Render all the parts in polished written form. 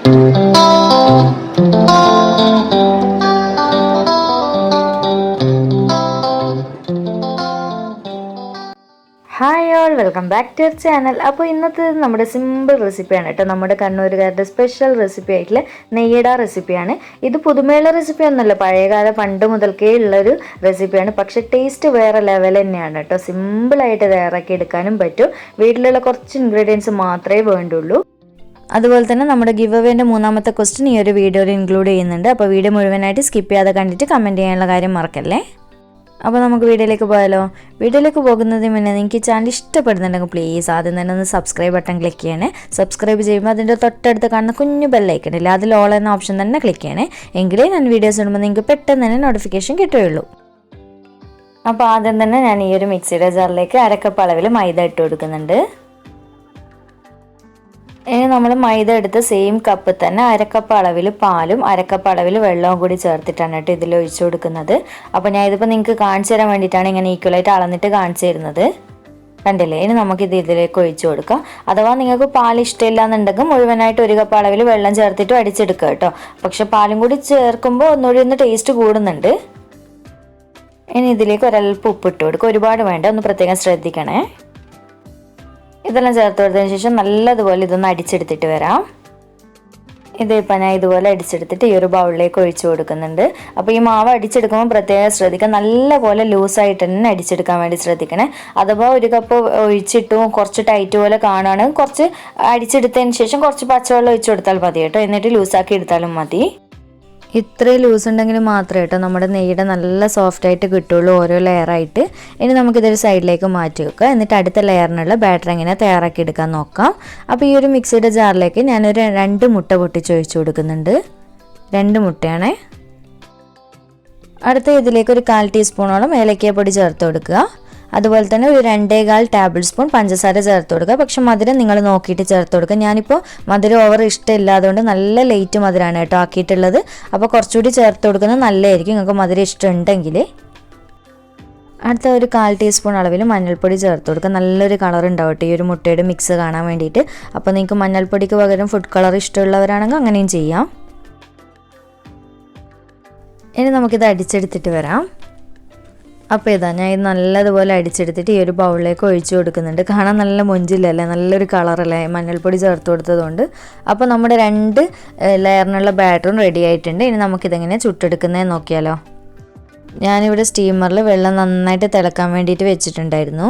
Hi all, welcome back to our channel. അപ്പോൾ ഇന്നത്തെ നമ്മുടെ സിമ്പിൾ റെസിപ്പിയാണ് കേട്ടോ. നമ്മുടെ കണ്ണൂരുകാരുടെ സ്പെഷ്യൽ റെസിപ്പി ആയിട്ടുള്ള നെയ്യട റെസിപ്പിയാണ്. ഇത് പുതുമയുള്ള റെസിപ്പി ഒന്നുമല്ല, പഴയകാല പണ്ട് മുതൽക്കേ ഉള്ളൊരു റെസിപ്പിയാണ്. പക്ഷെ ടേസ്റ്റ് വേറെ ലെവൽ തന്നെയാണ് കേട്ടോ. സിമ്പിളായിട്ട് തയ്യാറാക്കി എടുക്കാനും പറ്റും. വീട്ടിലുള്ള കുറച്ച് ഇൻഗ്രീഡിയൻസ് മാത്രമേ വേണ്ടുള്ളൂ. അതുപോലെ തന്നെ നമ്മുടെ ഗിവ് അവേൻ്റെ മൂന്നാമത്തെ ക്വസ്റ്റ്യൻ ഈ ഒരു വീഡിയോയിൽ ഇൻക്ലൂഡ് ചെയ്യുന്നുണ്ട്. അപ്പോൾ വീഡിയോ മുഴുവനായിട്ട് സ്കിപ്പ് ചെയ്യാതെ കണ്ടിട്ട് കമൻറ്റ് ചെയ്യാനുള്ള കാര്യം മറക്കല്ലേ. അപ്പോൾ നമുക്ക് വീഡിയോയിലേക്ക് പോയാലോ. വീഡിയോയിലേക്ക് പോകുന്നതിന് മുന്നേ നിങ്ങൾക്ക് ചാനൽ ഇഷ്ടപ്പെടുന്നുണ്ടെങ്കിൽ പ്ലീസ് ആദ്യം തന്നെ ഒന്ന് സബ്സ്ക്രൈബ് ബട്ടൺ ക്ലിക്ക് ചെയ്യണേ. സബ്സ്ക്രൈബ് ചെയ്യുമ്പോൾ അതിൻ്റെ തൊട്ടടുത്ത് കാണുന്ന കുഞ്ഞു ബെല്ലൈക്കൺ ഇല്ല, അതിൽ ഓൾ എന്ന ഓപ്ഷൻ തന്നെ ക്ലിക്ക് ചെയ്യണേ. എങ്കിലേ ഞാൻ വീഡിയോസ് ഇടുമ്പോൾ നിങ്ങൾക്ക് പെട്ടെന്ന് തന്നെ നോട്ടിഫിക്കേഷൻ കിട്ടുകയുള്ളൂ. അപ്പോൾ ആദ്യം തന്നെ ഞാൻ ഈ ഒരു മിക്സിയുടെ ജാറിലേക്ക് അരക്കപ്പ് അളവിൽ മൈദ ഇട്ട് കൊടുക്കുന്നുണ്ട്. ഇനി നമ്മൾ മൈദ എടുത്ത് സെയിം കപ്പ് തന്നെ അരക്കപ്പ് അളവിൽ പാലും അരക്കപ്പ് അളവിൽ വെള്ളവും കൂടി ചേർത്തിട്ടാണ് കേട്ടോ ഇതിൽ ഒഴിച്ചു കൊടുക്കുന്നത്. അപ്പോൾ ഞാൻ ഇതിപ്പോൾ നിങ്ങൾക്ക് കാണിച്ചു തരാൻ വേണ്ടിയിട്ടാണ് ഇങ്ങനെ ഈക്വലായിട്ട് അളന്നിട്ട് കാണിച്ചു തരുന്നത്. കണ്ടില്ലേ? ഇനി നമുക്കിത് ഇതിലേക്ക് ഒഴിച്ചു കൊടുക്കാം. അഥവാ നിങ്ങൾക്ക് പാൽ ഇഷ്ടമില്ല എന്നുണ്ടെങ്കിൽ മുഴുവനായിട്ട് ഒരു കപ്പ് അളവിൽ വെള്ളം ചേർത്തിട്ട് അടിച്ചെടുക്കുക കേട്ടോ. പക്ഷെ പാലും കൂടി ചേർക്കുമ്പോൾ ഒന്നുകൂടി ടേസ്റ്റ് കൂടുന്നുണ്ട്. ഇനി ഇതിലേക്ക് ഒരൽപ്പം ഉപ്പിട്ട് കൊടുക്കുക. ഒരുപാട് വേണ്ട, ഒന്ന് പ്രത്യേകം ശ്രദ്ധിക്കണേ. ഇതെല്ലാം ചേർത്ത് കൊടുത്തതിന് ശേഷം നല്ലതുപോലെ ഇതൊന്ന് അടിച്ചെടുത്തിട്ട് വരാം. ഇതിപ്പോൾ ഞാൻ ഇതുപോലെ അടിച്ചെടുത്തിട്ട് ഈ ഒരു ബൗളിലേക്ക് ഒഴിച്ചു കൊടുക്കുന്നുണ്ട്. അപ്പോൾ ഈ മാവ് അടിച്ചെടുക്കുമ്പോൾ പ്രത്യേകം ശ്രദ്ധിക്കുക, നല്ലപോലെ ലൂസായിട്ട് തന്നെ അടിച്ചെടുക്കാൻ വേണ്ടി ശ്രദ്ധിക്കണേ. അഥവാ ഒരു കപ്പ് ഒഴിച്ചിട്ടും കുറച്ച് ടൈറ്റ് പോലെ കാണുകയാണെങ്കിൽ കുറച്ച് അടിച്ചെടുത്തതിന് ശേഷം കുറച്ച് പച്ചവെള്ളം ഒഴിച്ചു കൊടുത്താൽ മതി കേട്ടോ. എന്നിട്ട് ലൂസാക്കി എടുത്താലും മതി. ഇത്രയും ലൂസ് ഉണ്ടെങ്കിൽ മാത്രമേ കേട്ടോ നമ്മുടെ നെയ്യുടെ നല്ല സോഫ്റ്റായിട്ട് കിട്ടുള്ളൂ ഓരോ ലെയറായിട്ട്. ഇനി നമുക്കിതൊരു സൈഡിലേക്ക് മാറ്റി വെക്കുക. എന്നിട്ട് അടുത്ത ലെയറിനുള്ള ബാറ്റർ എങ്ങനെ തയ്യാറാക്കി എടുക്കാൻ നോക്കാം. അപ്പോൾ ഈ ഒരു മിക്സിയുടെ ജാറിലേക്ക് ഞാനൊരു 2 മുട്ട പൊട്ടിച്ചൊഴിച്ച് കൊടുക്കുന്നുണ്ട്. 2 മുട്ടയാണേ. അടുത്ത ഇതിലേക്ക് ഒരു 1/4 ടീസ്പൂണോളം ഏലക്കാപ്പൊടി ചേർത്ത് കൊടുക്കുക. അതുപോലെ തന്നെ ഒരു 2.25 ടേബിൾ സ്പൂൺ പഞ്ചസാര ചേർത്ത് കൊടുക്കുക. പക്ഷെ മധുരം നിങ്ങൾ നോക്കിയിട്ട് ചേർത്ത് കൊടുക്കുക. ഞാനിപ്പോൾ മധുരം ഓവർ ഇഷ്ടമില്ലാത്തതുകൊണ്ട് നല്ല ലൈറ്റ് മധുരമാണ് കേട്ടോ ആക്കിയിട്ടുള്ളത്. അപ്പോൾ കുറച്ചുകൂടി ചേർത്ത് കൊടുക്കുന്നത് നല്ലതായിരിക്കും നിങ്ങൾക്ക് മധുരം ഇഷ്ടമുണ്ടെങ്കിൽ. അടുത്ത ഒരു 1/4 ടീസ്പൂൺ അളവിൽ മഞ്ഞൾപ്പൊടി ചേർത്ത് കൊടുക്കുക. നല്ലൊരു കളർ ഉണ്ടാവട്ടെ ഈ ഒരു മുട്ടയുടെ മിക്സ് കാണാൻ വേണ്ടിയിട്ട്. അപ്പോൾ നിങ്ങൾക്ക് മഞ്ഞൾപ്പൊടിക്ക് പകരം ഫുഡ് കളർ ഇഷ്ടമുള്ളവരാണെങ്കിൽ അങ്ങനെയും ചെയ്യാം. ഇനി നമുക്കിത് അടിച്ചെടുത്തിട്ട് വരാം. അപ്പോൾ ഇതാ ഞാൻ ഇത് നല്ലതുപോലെ അടിച്ചെടുത്തിട്ട് ഈ ഒരു ബൗളിലേക്ക് ഒഴിച്ചു കൊടുക്കുന്നുണ്ട്. കാണാൻ നല്ല മൊഞ്ചില്ലല്ലേ, നല്ലൊരു കളറല്ലേ മഞ്ഞൾപ്പൊടി ചേർത്ത് കൊടുത്തതുകൊണ്ട്. അപ്പോൾ നമ്മുടെ 2 ലെയറിനുള്ള ബാറ്ററും റെഡി ആയിട്ടുണ്ട്. ഇനി നമുക്കിതെങ്ങനെ ചുട്ടെടുക്കുന്നതെന്ന് നോക്കിയാലോ. ഞാനിവിടെ സ്റ്റീമറിൽ വെള്ളം നന്നായിട്ട് തിളക്കാൻ വേണ്ടിയിട്ട് വെച്ചിട്ടുണ്ടായിരുന്നു.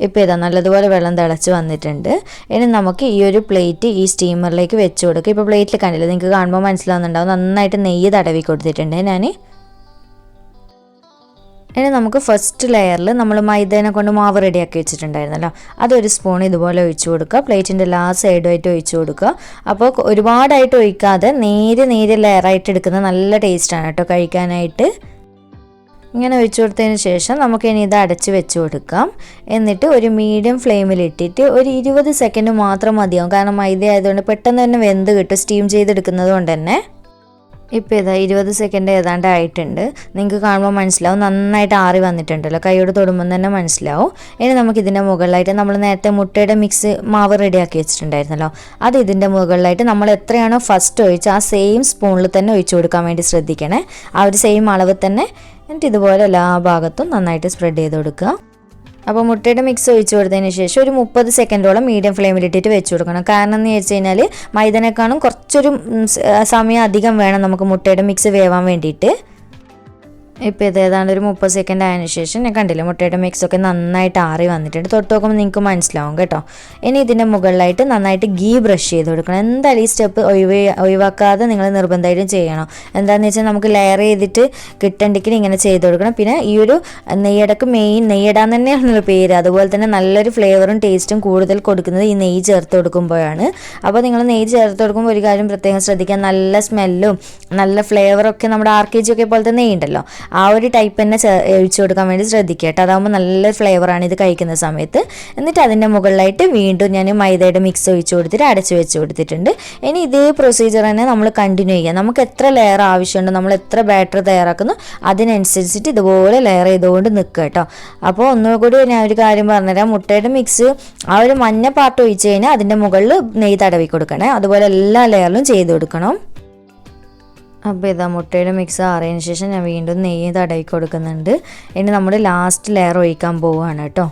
ഇപ്പോൾ ഇതാ നല്ലതുപോലെ വെള്ളം തിളച്ച് വന്നിട്ടുണ്ട്. ഇനി നമുക്ക് ഈ ഒരു പ്ലേറ്റ് ഈ സ്റ്റീമറിലേക്ക് വെച്ച് കൊടുക്കുക. ഇപ്പോൾ പ്ലേറ്റിൽ കണ്ടില്ല, നിങ്ങൾക്ക് കാണുമ്പോൾ മനസ്സിലാവുന്നുണ്ടാവും നന്നായിട്ട് നെയ്യ് തടവി കൊടുത്തിട്ടുണ്ട് ഞാൻ. ഇനി നമുക്ക് ഫസ്റ്റ് ലെയറിൽ നമ്മൾ മൈദേനെ കൊണ്ട് മാവ് റെഡിയാക്കി വെച്ചിട്ടുണ്ടായിരുന്നല്ലോ, അതൊരു സ്പൂൺ ഇതുപോലെ ഒഴിച്ചു കൊടുക്കുക. പ്ലേറ്റിൻ്റെ എല്ലാ സൈഡുമായിട്ട് ഒഴിച്ചു കൊടുക്കുക. അപ്പോൾ ഒരുപാടായിട്ട് ഒഴിക്കാതെ നേരെ ലെയറായിട്ട് എടുക്കുന്നത് നല്ല ടേസ്റ്റാണ് കേട്ടോ കഴിക്കാനായിട്ട്. ഇങ്ങനെ ഒഴിച്ചു കൊടുത്തതിന് ശേഷം നമുക്ക് ഇനി ഇത് അടച്ച് വെച്ച് കൊടുക്കാം. എന്നിട്ട് ഒരു മീഡിയം ഫ്ലെയിമിലിട്ടിട്ട് ഒരു 20 സെക്കൻഡ് മാത്രം മതിയാവും. കാരണം മൈദ ആയതുകൊണ്ട് പെട്ടെന്ന് തന്നെ വെന്ത് കിട്ടും സ്റ്റീം ചെയ്തെടുക്കുന്നത് കൊണ്ട് തന്നെ. ഇപ്പോൾ ഇതാ 20 സെക്കൻഡ് ഏതാണ്ട് ആയിട്ടുണ്ട്. നിങ്ങൾക്ക് കാണുമ്പോൾ മനസ്സിലാവും നന്നായിട്ട് ആറി വന്നിട്ടുണ്ടല്ലോ, കൈയോട് തൊടുമ്പോൾ തന്നെ മനസ്സിലാവും. ഇനി നമുക്കിതിൻ്റെ മുകളിലായിട്ട് നമ്മൾ നേരത്തെ മുട്ടയുടെ മിക്സ് മാവ് റെഡിയാക്കി വെച്ചിട്ടുണ്ടായിരുന്നല്ലോ, അത് ഇതിൻ്റെ മുകളിലായിട്ട് നമ്മൾ എത്രയാണോ ഫസ്റ്റ് ഒഴിച്ച് ആ സെയിം സ്പൂണിൽ തന്നെ ഒഴിച്ചു കൊടുക്കാൻ വേണ്ടി ശ്രദ്ധിക്കണേ. ആ ഒരു സെയിം അളവ് തന്നെ. എന്നിട്ട് ഇതുപോലെ എല്ലാ ഭാഗത്തും നന്നായിട്ട് സ്പ്രെഡ് ചെയ്ത് കൊടുക്കുക. അപ്പോൾ മുട്ടയുടെ മിക്സ് ഒഴിച്ചു കൊടുത്തതിന് ശേഷം ഒരു 30 സെക്കൻഡോളം മീഡിയം ഫ്ലെയിമിലിട്ടിട്ട് വെച്ച് കൊടുക്കണം. കാരണം എന്ന് വെച്ച് കഴിഞ്ഞാൽ മൈദനേക്കാളും കുറച്ചൊരു സമയം അധികം വേണം നമുക്ക് മുട്ടയുടെ മിക്സ് വേവാൻ വേണ്ടിയിട്ട്. ഇപ്പോൾ ഇത് ഏതാണ്ട് ഒരു 30 സെക്കൻഡ് ആയതിനു ശേഷം ഞാൻ കണ്ടില്ല മുട്ടയുടെ മിക്സൊക്കെ നന്നായിട്ട് ആറി വന്നിട്ടുണ്ട്. തൊട്ട് നോക്കുമ്പോൾ നിങ്ങൾക്ക് മനസ്സിലാവും കേട്ടോ. ഇനി ഇതിൻ്റെ മുകളിലായിട്ട് നന്നായിട്ട് ഗീ ബ്രഷ് ചെയ്ത് കൊടുക്കണം. എന്തായാലും ഈ സ്റ്റെപ്പ് ഒഴിവാക്കാതെ നിങ്ങൾ നിർബന്ധമായിട്ടും ചെയ്യണം. എന്താണെന്ന് വെച്ചാൽ നമുക്ക് ലെയർ ചെയ്തിട്ട് കിട്ടണ്ടെങ്കിൽ ഇങ്ങനെ ചെയ്ത് കൊടുക്കണം. പിന്നെ ഈ ഒരു നെയ്യടക്ക് മെയിൻ നെയ്യടാൻ തന്നെയാണല്ലോ പേര്. അതുപോലെ തന്നെ നല്ലൊരു ഫ്ലേവറും ടേസ്റ്റും കൂടുതൽ കൊടുക്കുന്നത് ഈ നെയ്യ് ചേർത്ത് കൊടുക്കുമ്പോഴാണ്. അപ്പോൾ നിങ്ങൾ നെയ്യ് ചേർത്ത് കൊടുക്കുമ്പോൾ ഒരു കാര്യം പ്രത്യേകം ശ്രദ്ധിക്കുക, നല്ല സ്മെല്ലും നല്ല ഫ്ലേവറൊക്കെ നമ്മുടെ RKG ഒക്കെ പോലത്തെ നെയ്യ് ഉണ്ടല്ലോ ആ ഒരു ടൈപ്പ് തന്നെ ഒഴിച്ചു കൊടുക്കാൻ വേണ്ടി ശ്രദ്ധിക്കുക കേട്ടോ. അതാകുമ്പോൾ നല്ല ഫ്ലേവറാണ് ഇത് കഴിക്കുന്ന സമയത്ത്. എന്നിട്ട് അതിൻ്റെ മുകളിലായിട്ട് വീണ്ടും ഞാൻ മൈദയുടെ മിക്സ് ഒഴിച്ചു കൊടുത്തിട്ട് അടച്ചു വെച്ച് കൊടുത്തിട്ടുണ്ട്. ഇനി ഇതേ പ്രൊസീജിയർ തന്നെ നമ്മൾ കണ്ടിന്യൂ ചെയ്യാം. നമുക്ക് എത്ര ലെയർ ആവശ്യമുണ്ട്, നമ്മൾ എത്ര ബാറ്റർ തയ്യാറാക്കുന്നു അതിനനുസരിച്ചിട്ട് ഇതുപോലെ ലെയർ ചെയ്തുകൊണ്ട് നിൽക്കുക കേട്ടോ. അപ്പോൾ ഒന്നുകൂടി ഞാൻ ഒരു കാര്യം പറഞ്ഞുതരാം. മുട്ടയുടെ മിക്സ് ആ ഒരു മഞ്ഞ പാർട്ട് ഒഴിച്ച് കഴിഞ്ഞാൽ അതിൻ്റെ മുകളിൽ നെയ്യ് തടവി കൊടുക്കണേ. അതുപോലെ എല്ലാ ലെയറിലും ചെയ്ത് കൊടുക്കണം. അപ്പോൾ ഇതാ മുട്ടയുടെ മിക്സ് ആറിയതിന് ശേഷം ഞാൻ വീണ്ടും നെയ്യ് തടവി കൊടുക്കുന്നുണ്ട്. ഇനി നമ്മൾ ലാസ്റ്റ് ലെയർ ഒഴിക്കാൻ പോവുകയാണ് കേട്ടോ.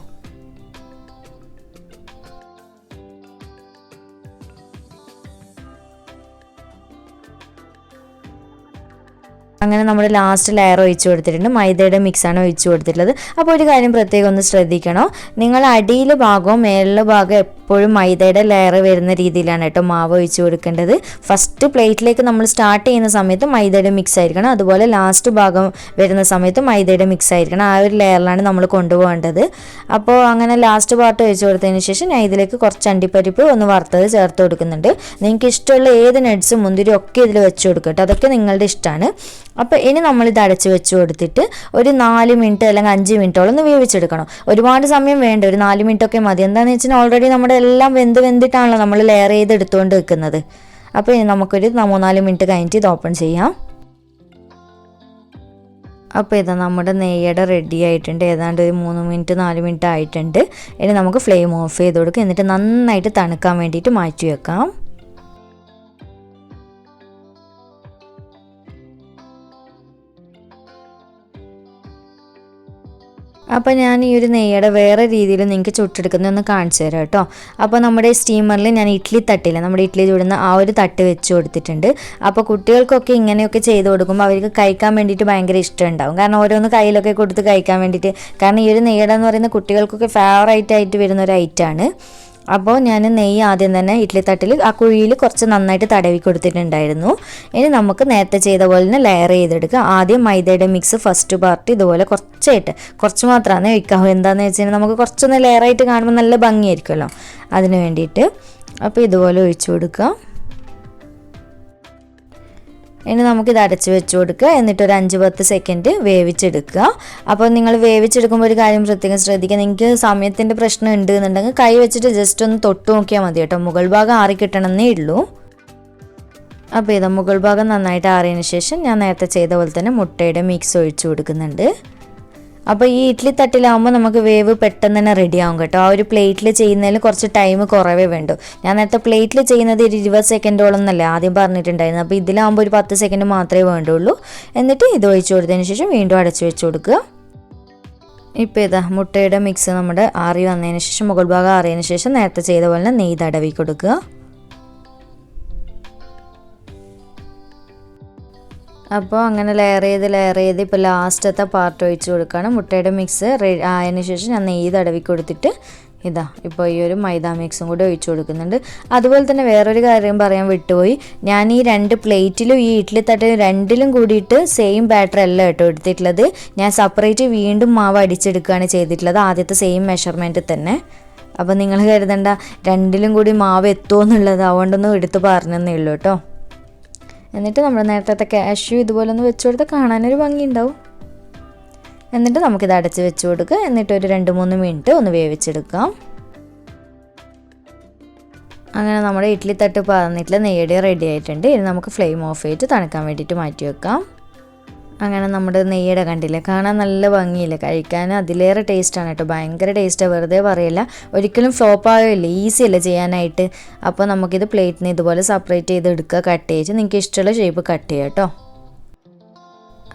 അങ്ങനെ നമ്മൾ ലാസ്റ്റ് ലെയർ ഒഴിച്ചു കൊടുത്തിട്ടുണ്ട്. മൈദയുടെ മിക്സാണ് ഒഴിച്ചു കൊടുത്തിട്ടുള്ളത്. അപ്പോൾ ഒരു കാര്യം പ്രത്യേകം ഒന്ന് ശ്രദ്ധിക്കണം. നിങ്ങൾ അടിയിൽ ഭാഗവും മേളിലെ ഭാഗം എപ്പോഴും മൈദയുടെ ലെയർ വരുന്ന രീതിയിലാണ് കേട്ടോ മാവ് ഒഴിച്ചു കൊടുക്കേണ്ടത്. ഫസ്റ്റ് പ്ലേറ്റിലേക്ക് നമ്മൾ സ്റ്റാർട്ട് ചെയ്യുന്ന സമയത്ത് മൈദയുടെ മിക്സ് ആയിരിക്കണം. അതുപോലെ ലാസ്റ്റ് ഭാഗം വരുന്ന സമയത്ത് മൈദയുടെ മിക്സ് ആയിരിക്കണം. ആ ഒരു ലെയറിലാണ് നമ്മൾ കൊണ്ടുപോകേണ്ടത്. അപ്പോൾ അങ്ങനെ ലാസ്റ്റ് പാർട്ട് ഒഴിച്ചു കൊടുത്തതിന് ശേഷം ഞാൻ ഇതിലേക്ക് കുറച്ച് അണ്ടിപ്പരിപ്പ് ഒന്ന് വറുത്തത് ചേർത്ത് കൊടുക്കുന്നുണ്ട്. നിങ്ങൾക്ക് ഇഷ്ടമുള്ള ഏത് നട്ട്സും മുന്തിരി ഒക്കെ ഇതിൽ വെച്ച് കൊടുക്കട്ടെ. അതൊക്കെ നിങ്ങളുടെ ഇഷ്ടമാണ്. അപ്പോൾ ഇനി നമ്മളിത് അടച്ച് വെച്ച് കൊടുത്തിട്ട് ഒരു 4 മിനിറ്റ് അല്ലെങ്കിൽ 5 മിനിറ്റോളം ഒന്ന് വേവിച്ചെടുക്കണം. ഒരുപാട് സമയം വേണ്ട, ഒരു 4 മിനിറ്റൊക്കെ മതി. എന്താണെന്ന് വെച്ചാൽ ഓൾറെഡി നമ്മുടെ എല്ലാം വെന്തിട്ടാണല്ലോ നമ്മൾ ലെയർ ചെയ്ത് എടുത്തുകൊണ്ട് വെക്കുന്നത്. അപ്പോൾ ഇനി നമുക്കൊരു 3-4 മിനിറ്റ് കഴിഞ്ഞിട്ട് ഇത് ഓപ്പൺ ചെയ്യാം. അപ്പോൾ ഇതാ നമ്മുടെ നെയ്യട റെഡി ആയിട്ടുണ്ട്. ഏതാണ്ട് ഒരു 3 മിനിറ്റ് 4 മിനിറ്റ് ആയിട്ടുണ്ട്. ഇനി നമുക്ക് ഫ്ലെയിം ഓഫ് ചെയ്ത് കൊടുക്കുക. എന്നിട്ട് നന്നായിട്ട് തണുക്കാൻ വേണ്ടിയിട്ട് മാറ്റി വെക്കാം. അപ്പോൾ ഞാൻ ഈ ഒരു നെയ്യട വേറെ രീതിയിൽ നിങ്ങൾക്ക് ചുട്ടെടുക്കുന്നതൊന്ന് കാണിച്ചു തരാം കേട്ടോ. അപ്പോൾ നമ്മുടെ സ്റ്റീമറിൽ ഞാൻ ഇഡ്ഡലി തട്ടില്ല, നമ്മുടെ ഇഡ്ഡലി ചുടുന്ന ആ ഒരു തട്ട് വെച്ച് കൊടുത്തിട്ടുണ്ട്. അപ്പോൾ കുട്ടികൾക്കൊക്കെ ഇങ്ങനെയൊക്കെ ചെയ്ത് കൊടുക്കുമ്പോൾ അവർക്ക് കഴിക്കാൻ വേണ്ടിയിട്ട് ഭയങ്കര ഇഷ്ടം ഉണ്ടാവും. കാരണം ഓരോന്ന് കയ്യിലൊക്കെ കൊടുത്ത് കഴിക്കാൻ വേണ്ടിയിട്ട്. കാരണം ഈ ഒരു നെയ്യട എന്ന് പറയുന്നത് കുട്ടികൾക്കൊക്കെ ഫേവറേറ്റ് ആയിട്ട് വരുന്ന ഒരു ഐറ്റമാണ്. അപ്പോൾ ഞാൻ നെയ്യ് ആദ്യം തന്നെ ഇഡ്ഡലി തട്ടിൽ ആ കുഴിയിൽ കുറച്ച് നന്നായിട്ട് തടവി കൊടുത്തിട്ടുണ്ടായിരുന്നു. ഇനി നമുക്ക് നേരത്തെ ചെയ്ത പോലെ തന്നെ ലെയർ ചെയ്തെടുക്കുക. ആദ്യം മൈദയുടെ മിക്സ് ഫസ്റ്റ് പാർട്ട് ഇതുപോലെ കുറച്ച് മാത്രമാണ് ഒഴിക്കാവൂ. എന്താണെന്ന് വെച്ച് കഴിഞ്ഞാൽ നമുക്ക് കുറച്ചൊന്ന് ലെയറായിട്ട് കാണുമ്പോൾ നല്ല ഭംഗിയായിരിക്കുമല്ലോ, അതിന് വേണ്ടിയിട്ട്. അപ്പോൾ ഇതുപോലെ ഒഴിച്ചു കൊടുക്കുക. ഇനി നമുക്കിത് അടച്ച് വെച്ച് കൊടുക്കുക. എന്നിട്ടൊരു 5-10 സെക്കൻഡ് വേവിച്ചെടുക്കുക. അപ്പോൾ നിങ്ങൾ വേവിച്ചെടുക്കുമ്പോൾ ഒരു കാര്യം പ്രത്യേകം ശ്രദ്ധിക്കുക. നിങ്ങൾക്ക് സമയത്തിൻ്റെ പ്രശ്നം ഉണ്ട് എന്നുണ്ടെങ്കിൽ കൈ വെച്ചിട്ട് ജസ്റ്റ് ഒന്ന് തൊട്ട് നോക്കിയാൽ മതി കേട്ടോ. മുകൾ ഭാഗം ആറി കിട്ടണമെന്നേ ഉള്ളൂ. അപ്പോൾ ഇത് മുകൾ ഭാഗം നന്നായിട്ട് ആറിയതിന് ശേഷം ഞാൻ നേരത്തെ ചെയ്ത പോലെ തന്നെ മുട്ടയുടെ മിക്സ് ഒഴിച്ചു കൊടുക്കുന്നുണ്ട്. അപ്പോൾ ഈ ഇഡ്ഡലി തട്ടിലാവുമ്പോൾ നമുക്ക് വേവ് പെട്ടെന്ന് തന്നെ റെഡി ആവും കേട്ടോ. ആ ഒരു പ്ലേറ്റിൽ ചെയ്യുന്നതിൽ കുറച്ച് ടൈം കുറവേ വേണ്ടു. ഞാൻ നേരത്തെ പ്ലേറ്റിൽ ചെയ്യുന്നത് ഒരു 20 സെക്കൻഡോളം എന്നല്ലേ ആദ്യം പറഞ്ഞിട്ടുണ്ടായിരുന്നു. അപ്പോൾ ഇതിലാവുമ്പോൾ ഒരു 10 സെക്കൻഡ് മാത്രമേ വേണ്ടുള്ളൂ. എന്നിട്ട് ഇത് ഒഴിച്ചു കൊടുത്തതിന് ശേഷം വീണ്ടും അടച്ചു വെച്ച് കൊടുക്കുക. ഇപ്പോൾ ഇതാ മുട്ടയുടെ മിക്സ് നമ്മുടെ ആറി വന്നതിന് ശേഷം മുകൾ ഭാഗം ആറിയതിന് ശേഷം നേരത്തെ ചെയ്ത പോലെ തന്നെ നെയ്യ് തടവി കൊടുക്കുക. അപ്പോൾ അങ്ങനെ ലെയർ ചെയ്ത് ഇപ്പോൾ ലാസ്റ്റത്തെ പാർട്ട് ഒഴിച്ച് കൊടുക്കുകയാണ്. മുട്ടയുടെ മിക്സ് ആയതിനു ശേഷം ഞാൻ നെയ്യ് തടവി കൊടുത്തിട്ട് ഇതാ ഇപ്പോൾ ഈ ഒരു മൈദ മിക്സും കൂടി ഒഴിച്ചു കൊടുക്കുന്നുണ്ട്. അതുപോലെ തന്നെ വേറൊരു കാര്യം പറയാൻ വിട്ടുപോയി. ഞാൻ ഈ 2 പ്ലേറ്റിലും ഈ ഇഡ്ഡലി തട്ടിലും രണ്ടിലും കൂടിയിട്ട് സെയിം ബാറ്റർ അല്ല കേട്ടോ എടുത്തിട്ടുള്ളത്. ഞാൻ സെപ്പറേറ്റ് വീണ്ടും മാവ് അടിച്ചെടുക്കുകയാണ് ചെയ്തിട്ടുള്ളത്, ആദ്യത്തെ സെയിം മെഷർമെൻറ്റിൽ തന്നെ. അപ്പോൾ നിങ്ങൾ കരുതണ്ട രണ്ടിലും കൂടി മാവ് എത്തുമോ എന്നുള്ളത്, അതുകൊണ്ടൊന്നും എടുത്ത് പറഞ്ഞതേ ഉള്ളൂ കേട്ടോ. എന്നിട്ട് നമ്മൾ നേരത്തെ കാഷ്യൂ ഇതുപോലെ ഒന്ന് വെച്ച് കൊടുത്താൽ കാണാനൊരു ഭംഗി ഉണ്ടാവും. എന്നിട്ട് നമുക്കിത് അടച്ച് വെച്ച് കൊടുക്കുക. എന്നിട്ട് ഒരു 2-3 മിനിറ്റ് ഒന്ന് വേവിച്ചെടുക്കാം. അങ്ങനെ നമ്മുടെ ഇഡ്ഡലി തട്ട് പറഞ്ഞിട്ടുള്ള നെയ്യട റെഡി ആയിട്ടുണ്ട്. ഇനി നമുക്ക് ഫ്ലെയിം ഓഫ് ചെയ്തിട്ട് തണുക്കാൻ വേണ്ടിയിട്ട് മാറ്റി വെക്കാം. അങ്ങനെ നമ്മുടെ നെയ്യട കണ്ടില്ലേ, കാണാൻ നല്ല ഭംഗിയില്ലേ, കഴിക്കാൻ അതിലേറെ ടേസ്റ്റാണ് കേട്ടോ. ഭയങ്കര ടേസ്റ്റാണ്, വെറുതെ പറയില്ല. ഒരിക്കലും ഫ്ലോപ്പ് ആവില്ല, ഈസി അല്ലേ ചെയ്യാനായിട്ട്. അപ്പോൾ നമുക്കിത് പ്ലേറ്റിന് ഇതുപോലെ സെപ്പറേറ്റ് ചെയ്ത് എടുക്കുക. കട്ട് ചെയ്ത് നിങ്ങൾക്ക് ഇഷ്ടമുള്ള ഷേപ്പ് കട്ട് ചെയ്യാം കേട്ടോ.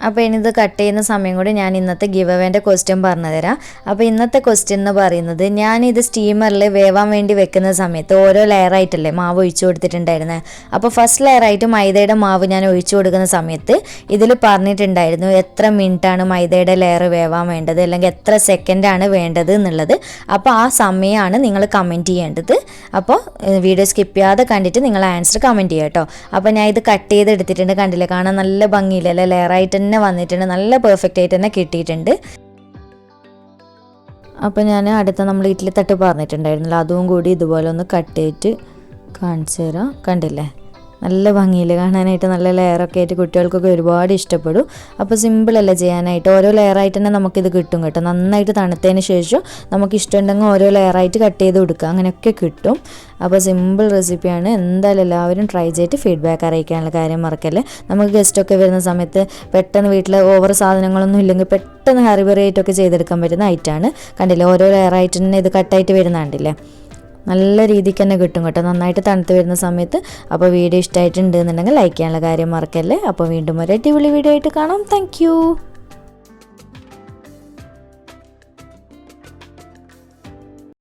അപ്പോൾ ഇനി ഇത് കട്ട് ചെയ്യുന്ന സമയം കൂടി ഞാൻ ഇന്നത്തെ ഗിവ് അവേൻ്റെ ക്വസ്റ്റ്യൻ പറഞ്ഞു തരാം. അപ്പോൾ ഇന്നത്തെ ക്വസ്റ്റ്യൻ എന്ന് പറയുന്നത്, ഞാനിത് സ്റ്റീമറിൽ വേവാൻ വേണ്ടി വെക്കുന്ന സമയത്ത് ഓരോ ലെയറായിട്ടല്ലേ മാവ് ഒഴിച്ചു കൊടുത്തിട്ടുണ്ടായിരുന്നത്. അപ്പോൾ ഫസ്റ്റ് ലെയറായിട്ട് മൈദയുടെ മാവ് ഞാൻ ഒഴിച്ചു കൊടുക്കുന്ന സമയത്ത് ഇതിൽ പറഞ്ഞിട്ടുണ്ടായിരുന്നു എത്ര മിനിറ്റാണ് മൈദയുടെ ലെയർ വേവാൻ വേണ്ടത്, അല്ലെങ്കിൽ എത്ര സെക്കൻഡാണ് വേണ്ടത് എന്നുള്ളത്. അപ്പോൾ ആ സമയമാണ് നിങ്ങൾ കമൻറ്റ് ചെയ്യേണ്ടത്. അപ്പോൾ വീഡിയോ സ്കിപ്പ് ചെയ്യാതെ കണ്ടിട്ട് നിങ്ങൾ ആൻസർ കമൻറ്റ് ചെയ്യുക കേട്ടോ. അപ്പോൾ ഞാൻ ഇത് കട്ട് ചെയ്ത് എടുത്തിട്ടുണ്ട്, കണ്ടില്ലേ, കാണാൻ നല്ല ഭംഗിയില്ലല്ലേ, ലെയറായിട്ട് തന്നെ വന്നിട്ടുണ്ട്, നല്ല പെർഫെക്റ്റ് ആയിട്ട് തന്നെ കിട്ടിയിട്ടുണ്ട്. അപ്പോൾ ഞാൻ അടുത്ത നമ്മൾ ഇഡ്ഡലി തട്ട് പറഞ്ഞിട്ടുണ്ടായിരുന്നല്ലോ, അതും കൂടി ഇതുപോലെ ഒന്ന് കട്ട് ചെയ്തിട്ട് കാണിച്ചു തരാം. കണ്ടില്ലേ, നല്ല ഭംഗിയിൽ കാണാനായിട്ട് നല്ല ലെയറൊക്കെ ആയിട്ട് കുട്ടികൾക്കൊക്കെ ഒരുപാട് ഇഷ്ടപ്പെടും. അപ്പോൾ സിമ്പിളല്ല ചെയ്യാനായിട്ട്, ഓരോ ലെയറായിട്ട് തന്നെ നമുക്കിത് കിട്ടും കേട്ടോ. നന്നായിട്ട് തണുത്തതിന് ശേഷം നമുക്ക് ഇഷ്ടമുണ്ടെങ്കിൽ ഓരോ ലെയറായിട്ട് കട്ട് ചെയ്ത് കൊടുക്കുക, അങ്ങനെയൊക്കെ കിട്ടും. അപ്പോൾ സിമ്പിൾ റെസിപ്പിയാണ്, എന്തായാലും എല്ലാവരും ട്രൈ ചെയ്തിട്ട് ഫീഡ്ബാക്ക് അറിയിക്കാനുള്ള കാര്യം മറക്കല്ലേ. നമുക്ക് ഗസ്റ്റൊക്കെ വരുന്ന സമയത്ത് പെട്ടെന്ന് വീട്ടിൽ ഓവർ സാധനങ്ങളൊന്നും ഇല്ലെങ്കിൽ പെട്ടെന്ന് ഹറിബറി ആയിട്ടൊക്കെ ചെയ്തെടുക്കാൻ പറ്റുന്ന ഐറ്റമാണ്. കണ്ടില്ലേ, ഓരോ ലെയറായിട്ട് തന്നെ ഇത് കട്ടായിട്ട് വരുന്ന കണ്ടില്ലേ, നല്ല രീതിക്ക് തന്നെ കിട്ടും കേട്ടോ നന്നായിട്ട് തണുത്ത് വരുന്ന സമയത്ത്. അപ്പോൾ വീഡിയോ ഇഷ്ടമായിട്ടുണ്ടെന്നുണ്ടെങ്കിൽ ലൈക്ക് ചെയ്യാനുള്ള കാര്യം മറക്കല്ലേ. അപ്പോൾ വീണ്ടും ഒരു അടിപൊളി വീഡിയോ ആയിട്ട് കാണാം. താങ്ക്